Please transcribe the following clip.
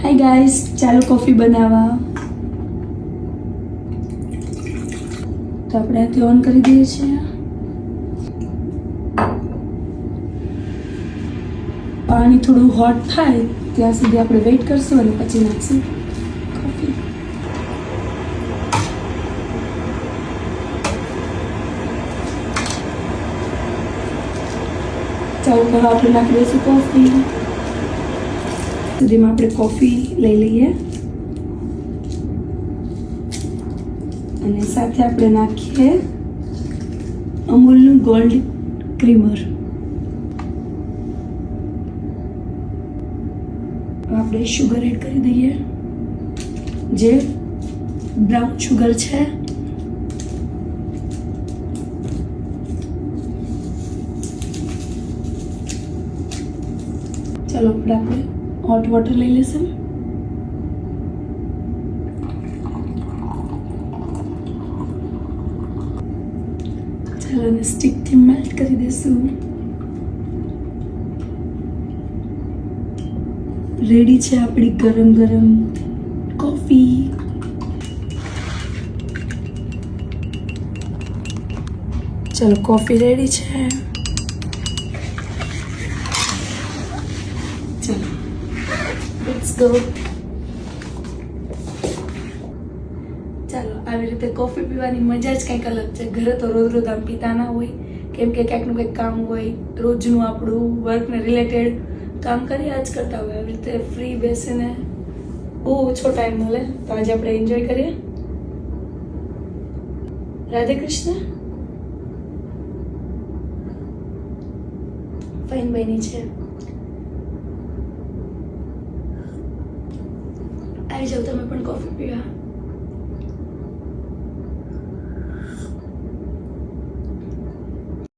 Hi guys, ચાલો coffee બનાવવા. તો આપણે આથી ઓન કરી દઈએ છીએ. પાણી થોડું હોટ થાય ત્યાં સુધી આપણે વેઇટ કરશું અને પછી નાખશું કોફી. ચાલો તો આપણે નાખી દઈશું કોફી. સુધીમાં આપણે કોફી લઈ લઈએ અને સાથે આપણે નાખીએ અમૂલનું ગોલ્ડ ક્રીમર. આપણે શુગર એડ કરી દઈએ, જે બ્રાઉન શુગર છે. ચાલો આપણે હોટ વોટર લઈ લેશું. ચાલો અને સ્ટિકથી મેલ્ટ કરી દઈશું. રેડી છે આપણી ગરમ ગરમ કોફી. ચલો કોફી રેડી છે. ચલો લેટ્સ ગો. ચાલો આવી રીતે કોફી પીવાની મજા જ કંઈક અલગ છે. ઘરે તો રોજ રોજ આમ પીતા ના હોય, કેમ કે ક્યાંકનું કંઈક કામ હોય, રોજનું આપણું વર્કને રિલેટેડ કામ કરીએ જ કરતા હોય. આવી રીતે ફ્રી બેસીને બહુ ઓછો ટાઈમ મળે, તો આજે આપણે એન્જોય કરીએ. રાધે કૃષ્ણ. ફાઇન બની છે. આવી જાઓ તમે પણ કોફી પીવા.